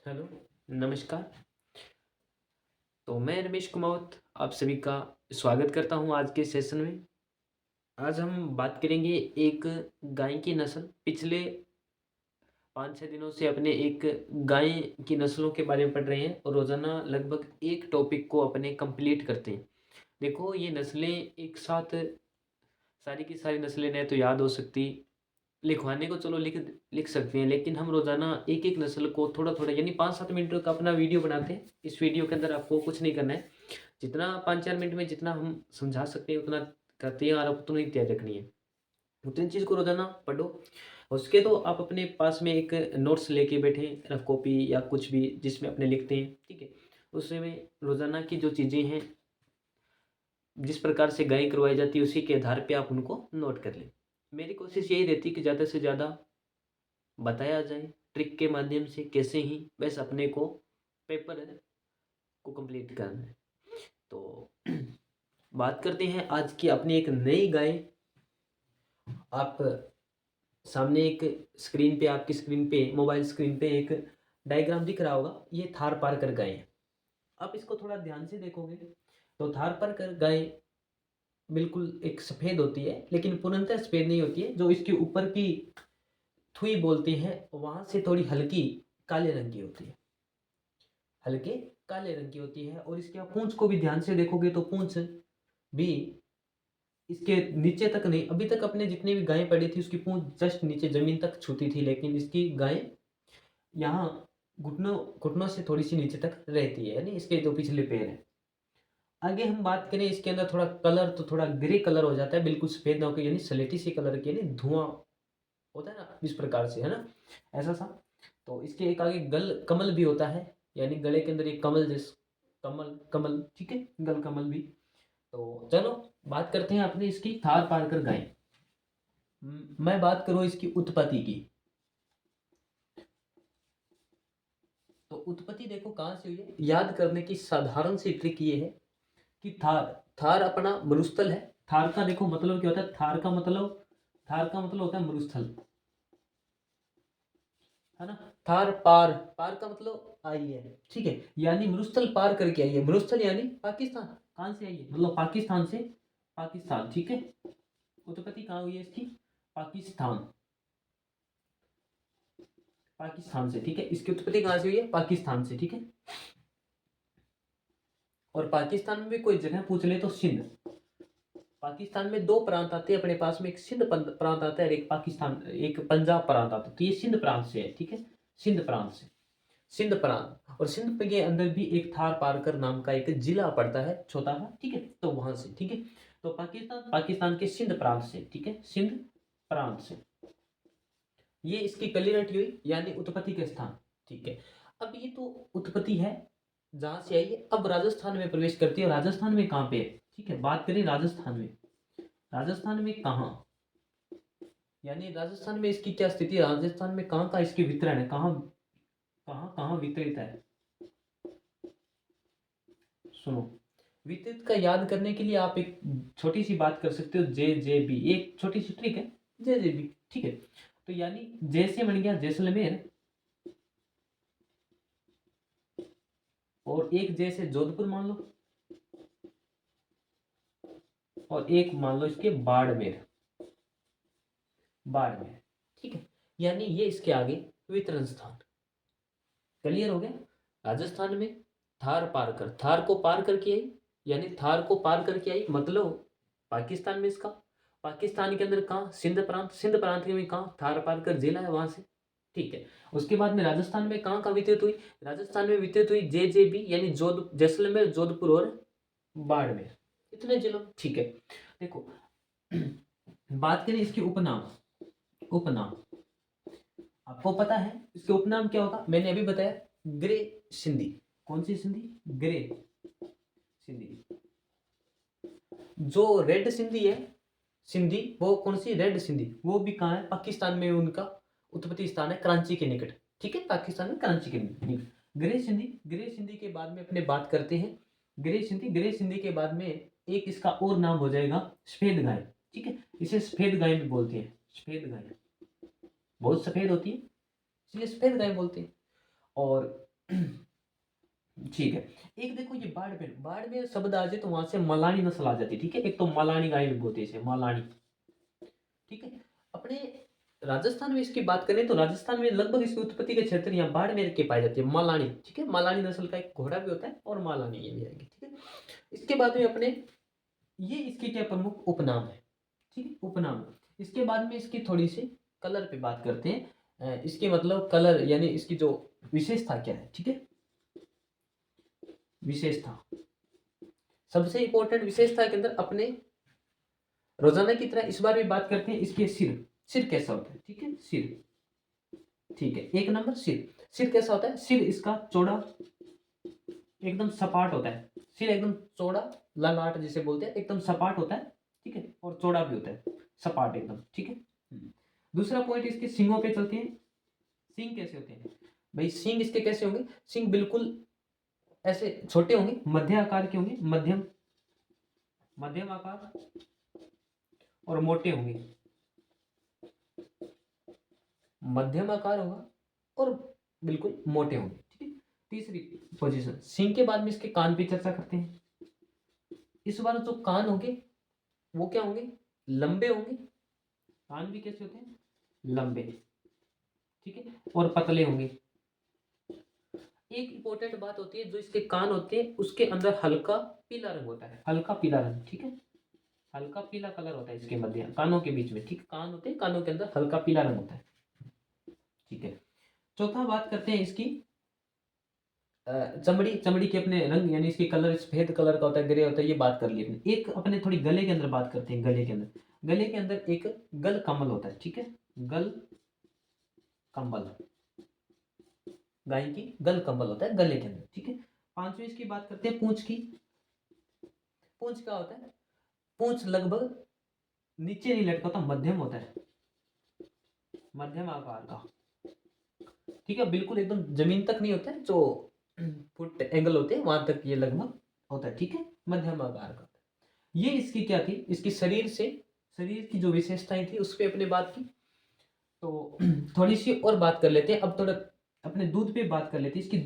Hello, नमस्कार। तो मैं रमेश कुमावत आप सभी का स्वागत करता हूँ आज के सेशन में। आज हम बात करेंगे एक गाय की नस्ल पिछले 5-6 दिनों से अपने एक गाय की नस्लों के बारे में पढ़ रहे हैं और रोज़ाना लगभग एक टॉपिक को अपने कंप्लीट करते हैं। देखो ये नस्लें एक साथ सारी की सारी नस्लें नहीं तो याद हो सकती, लिखवाने को चलो लिख लिख सकते हैं, लेकिन हम रोज़ाना एक-एक नस्ल को थोड़ा-थोड़ा यानी 5-7 मिनट का अपना वीडियो बनाते हैं। इस वीडियो के अंदर आपको कुछ नहीं करना है। जितना 5-4 मिनट में जितना हम समझा सकते हैं उतना करते हैं और आप उतना ही तैयारी रखनी है। उतनी चीज़ को रोज़ाना पढ़ो। उसके तो आप अपने पास में एक नोट्स लेके बैठें, रफ कॉपी या कुछ भी जिसमें अपने लिखते हैं, ठीक है? उसमें रोज़ाना की जो चीज़ें हैं, जिस प्रकार से गाय करवाई जाती है उसी के आधार पे आप उनको नोट कर लें। मेरी कोशिश यही रहती है कि ज़्यादा से ज़्यादा बताया जाए, ट्रिक के माध्यम से कैसे ही बस अपने को पेपर को कंप्लीट करना है। तो बात करते हैं आज की अपनी एक नई गाय। आप सामने एक स्क्रीन पे आपकी स्क्रीन पे मोबाइल स्क्रीन पे एक डायग्राम दिख रहा होगा, ये थार पारकर गाय है। आप इसको थोड़ा ध्यान से देखोगे तो थार पारकर गाय बिल्कुल एक सफ़ेद होती है, लेकिन पूर्णतः सफ़ेद नहीं होती है। जो इसके ऊपर की थुई बोलते हैं वहाँ से थोड़ी हल्की काले रंग की होती है, हल्के काले रंग की होती है। और इसके आप पूँछ को भी ध्यान से देखोगे तो पूँछ भी इसके नीचे तक नहीं, अभी तक अपने जितनी भी गायें पड़ी थी उसकी पूँछ जस्ट नीचे ज़मीन तक छूती थी, लेकिन इसकी गाय यहाँ घुटनों घुटनों से थोड़ी-सी नीचे तक रहती है, यानी इसके जो पिछले पैर हैं। आगे हम बात करें इसके अंदर थोड़ा कलर तो थोड़ा ग्रे कलर हो जाता है, बिल्कुल सफ़ेद ना होके यानी स्लेटी सी कलर की, यानी धुआँ होता है ना, इस प्रकार से, है ना? ऐसा-सा। तो इसके एक आगे गल कमल भी होता है, यानी गले के अंदर एक कमल कमल कमल, ठीक है? गल कमल भी। तो चलो बात करते हैं अपनी इसकी थार पारकर गाय। मैं बात करूँ इसकी उत्पत्ति की, तो उत्पत्ति देखो कहाँ से हुई है। याद करने की साधारण सी ट्रिक ये है कि थार थार अपना मरुस्थल है। थार का देखो मतलब क्या होता है, थार का मतलब होता है मरुस्थल, है ना? थार पार, पार का मतलब आई है, ठीक है? यानी मरुस्थल पार करके आई है। मरुस्थल यानी पाकिस्तान। कहाँ से आई है मतलब पाकिस्तान से, पाकिस्तान, ठीक है? उत्पत्ति कहाँ हुई है इसकी? पाकिस्तान, पाकिस्तान से, ठीक है? इसकी उत्पत्ति कहाँ से हुई है? पाकिस्तान से, ठीक है? और पाकिस्तान में भी कोई जगह पूछ ले तो सिंध। पाकिस्तान में दो प्रांत आते हैं अपने पास में, एक सिंध प्रांत आता है और एक पाकिस्तान एक पंजाब प्रांत आता है। तो ये सिंध प्रांत से है, ठीक है? सिंध प्रांत से, सिंध प्रांत। और सिंध के अंदर भी एक थार पारकर नाम का एक जिला पड़ता है, छोटा सा, ठीक है? तो वहां से, ठीक है? तो पाकिस्तान पाकिस्तान के सिंध प्रांत से, ठीक है? सिंध प्रांत से ये इसकी कलियरटी हुई, यानी उत्पत्ति के स्थान, ठीक है? अब ये तो उत्पत्ति है जहां से आई है। अब राजस्थान में प्रवेश करती है। राजस्थान में कहाँ पे है, ठीक है? बात करें राजस्थान में, राजस्थान में कहाँ, यानी राजस्थान में इसकी क्या स्थिति है, राजस्थान में कहाँ का इसकी वितरण है, कहाँ कहाँ कहाँ वितरित है। सुनो, वितरित का याद करने के लिए आप एक छोटी सी बात कर सकते हो, JJB, एक छोटी सी ट्रिक है, JJB, ठीक है? तो यानी जैसे बन गया जैसलमेर, और एक जैसे जोधपुर मान लो, और एक मान लो इसके बाड़मेर, बाड़मेर, ठीक है? यानी ये इसके आगे वितरण स्थान। क्लियर हो गया? राजस्थान में थार पार कर, थार को पार करके आई, यानी थार को पार करके आई मतलब पाकिस्तान में इसका, पाकिस्तान के अंदर कहाँ, सिंध प्रांत, सिंध प्रांत में कहाँ थार पार कर जिला है वहां से, ठीक है? उसके बाद में राजस्थान में कहाँ का वितरित हुई, राजस्थान में वितरित हुई JJB, यानी जैसलमेर, जोधपुर और बाड़मेर, इतने जिलों, ठीक है? देखो बात करें इसके उपनाम, उपनाम आपको पता है इसके उपनाम क्या होगा? मैंने अभी बताया, ग्रे सिंधी। कौन सी सिंधी? ग्रे सिंधी। जो रेड सिंधी है, सिंधी, वो कौन सी? रेड सिंधी। वो भी कहाँ है? पाकिस्तान में उनका उत्पत्ति स्थान है, कराची के निकट, ठीक है? पाकिस्तान में कराची के निकट। ग्रे सिंधी, ग्रे सिंधी के बाद में अपने बात करते हैं ग्रे सिंधी, ग्रे सिंधी के बाद में एक इसका और नाम हो जाएगा सफेद गाय, ठीक है? इसे सफेद गाय भी बोलते हैं, सफेद गाय, बहुत सफेद होती है इसलिए सफेद गाय बोलते हैं। और ठीक है। एक देखो ये बाड़मेर शब्द आ जाए तो वहां से मलानी नस्ल आ जाती है। ठीक है, एक तो मलानी गाय भी बोलते हैं इसे, मलानी। ठीक है, अपने राजस्थान में इसकी बात करें तो राजस्थान में लगभग इसकी उत्पत्ति के क्षेत्र यहाँ बाड़मेर के पाई जाती है, मलानी। ठीक है, मलानी नस्ल का एक घोड़ा भी होता है और मलानी ये भी आएगी। ठीक है, इसके बाद में अपने ये इसके क्या प्रमुख उपनाम है। ठीक है, उपनाम। इसके बाद में इसकी थोड़ी सी कलर पे बात करते हैं। इसके मतलब कलर यानी इसकी जो विशेषता क्या है। ठीक है, विशेषता, सबसे इंपॉर्टेंट विशेषता के अंदर अपने रोजाना की तरह इस बार भी बात करते हैं इसके सिर। सिर कैसा होता है। ठीक है, सिर। ठीक है, एक नंबर सिर। सिर कैसा होता है, सिर इसका चौड़ा एकदम सपाट होता है। सिर एकदम चौड़ा, ललाट जिसे बोलते हैं, एकदम सपाट होता है। ठीक है, और चौड़ा भी होता है, सपाट एकदम। ठीक है। दूसरा पॉइंट इसके सींगों पे चलते हैं। सींग कैसे होते हैं भाई, सींग इसके कैसे होंगे, सींग बिल्कुल ऐसे छोटे होंगे, मध्य आकार के होंगे, मध्यम आकार और मोटे होंगे। मध्यम आकार होगा और बिल्कुल मोटे होंगे। ठीक है, तीसरी पोजीशन, सींग के बाद में इसके कान पे चर्चा करते हैं। इस बार जो कान होंगे वो क्या होंगे, लंबे होंगे। कान भी कैसे होते हैं, लंबे। ठीक है, और पतले होंगे। एक इंपॉर्टेंट बात होती है, जो इसके कान होते हैं उसके अंदर हल्का पीला रंग होता है, हल्का पीला रंग। ठीक है, हल्का पीला कलर होता है इसके मध्य कानों के बीच में। ठीक, कान होते हैं, कानों के अंदर हल्का पीला रंग होता है। ठीक है, चौथा बात करते हैं इसकी चमड़ी। चमड़ी के अपने रंग यानी इसकी कलर सफेद कलर का होता है, ग्रे होता है, ये बात कर ली अपने। एक अपने थोड़ी गले के अंदर बात करते हैं। गले के अंदर एक गल कमल होता है। ठीक है, गल कम्बल, गाय की गल कम्बल होता है गले के अंदर। ठीक है, पांचवी इसकी बात करते हैं पूंछ की। पूंछ क्या होता है, पूंछ लगभग नीचे नहीं लटका होता, मध्यम होता है, मध्यम आकार का। ठीक है, बिल्कुल एकदम जमीन तक नहीं होता है, जो फुट एंगल होते हैं वहां तक ये लगभग होता है। ठीक है, मध्यम आकार का। ये इसकी क्या थी, इसकी शरीर की जो विशेषताएं थी उस पर अपने बात की। तो थोड़ी सी और बात कर लेते हैं अब, थोड़ा अपने दूध पे बात कर लेते हैं। इसकी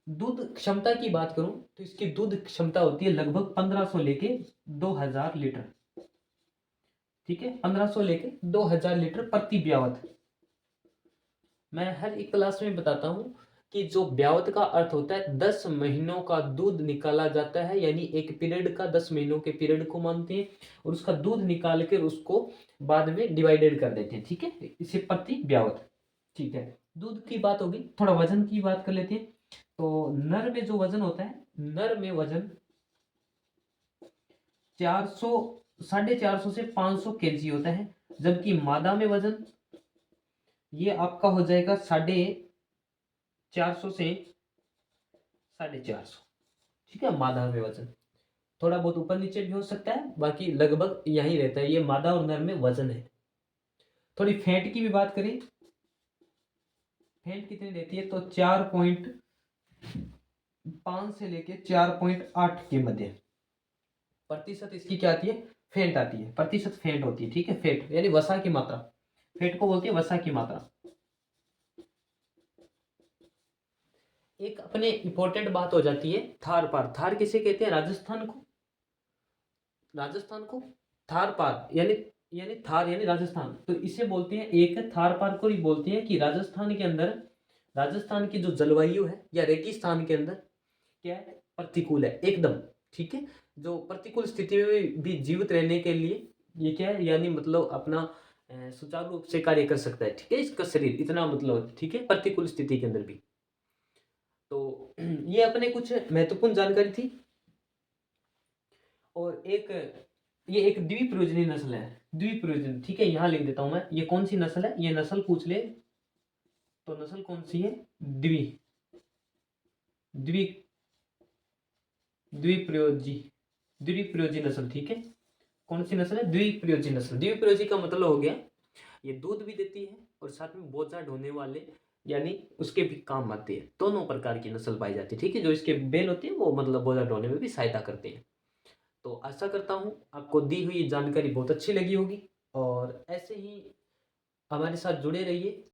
दूध क्षमता की बात करूं तो इसकी दूध क्षमता होती है लगभग 1500 लेके 2000 लीटर। ठीक है, 1500 लेके 2000 लीटर प्रति ब्यावत। मैं हर एक क्लास में बताता हूं कि जो ब्यावत का अर्थ होता है 10 महीनों का दूध निकाला जाता है, यानी एक पीरियड का 10 महीनों के पीरियड को मानते हैं और उसका दूध निकाल कर उसको बाद में डिवाइडेड कर देते हैं। ठीक है, इसे प्रति ब्यावत। ठीक है, दूध की बात होगी, थोड़ा वजन की बात कर लेते हैं। तो नर में जो वजन होता है, नर में वजन 400 450 से 500 केजी होता है, जबकि मादा में वजन ये आपका हो जाएगा 450 से 450। ठीक है, मादा में वजन थोड़ा बहुत ऊपर नीचे भी हो सकता है, बाकी लगभग यही रहता है। ये मादा और नर में वजन है। थोड़ी फैट की भी बात करें, फैट कितनी रहती है तो 4.5 से लेके 4.8 के मध्य प्रतिशत इसकी क्या आती है, फैट आती है, प्रतिशत फैट होती है। ठीक है, फैट यानी वसा की मात्रा, फैट को बोलते हैं वसा की मात्रा। एक अपने इंपॉर्टेंट बात हो जाती है थार पार। थार किसे कहते हैं, राजस्थान को थार पार यानी थार यानी राजस्थान, तो इसे बोलते हैं, एक थार पार को ही बोलते हैं कि राजस्थान के अंदर, राजस्थान की जो जलवायु है या रेगिस्तान के अंदर क्या है, प्रतिकूल है एकदम। ठीक है, जो प्रतिकूल स्थिति में भी जीवित रहने के लिए ये क्या है, यानी मतलब अपना सुचारू रूप से कार्य कर सकता है। ठीक है, इसका शरीर इतना मतलब, ठीक है, प्रतिकूल स्थिति के अंदर भी। तो ये अपने कुछ महत्वपूर्ण जानकारी थी। और ये एक द्विप्रयोजनी नस्ल है, द्विप्रयोजन। ठीक है, यहाँ लिख देता हूं मैं, ये कौन सी नस्ल है, ये नस्ल पूछ ले तो नस्ल कौन सी है, द्वि द्वि द्विप्रयोजी द्विप्रयोजी नस्ल। ठीक है, कौन सी नस्ल है, द्विप्रयोजी नस्ल। द्विप्रयोजी का मतलब हो गया ये दूध भी देती है और साथ में बोझा ढोने वाले यानी उसके भी काम आती है। दोनों प्रकार की नस्ल पाई जाती है। ठीक है, जो इसके बैल होते हैं वो मतलब बोझा ढोने में भी सहायता करते हैं। तो आशा करता हूँ आपको दी हुई जानकारी बहुत अच्छी लगी होगी और ऐसे ही हमारे साथ जुड़े रहिए।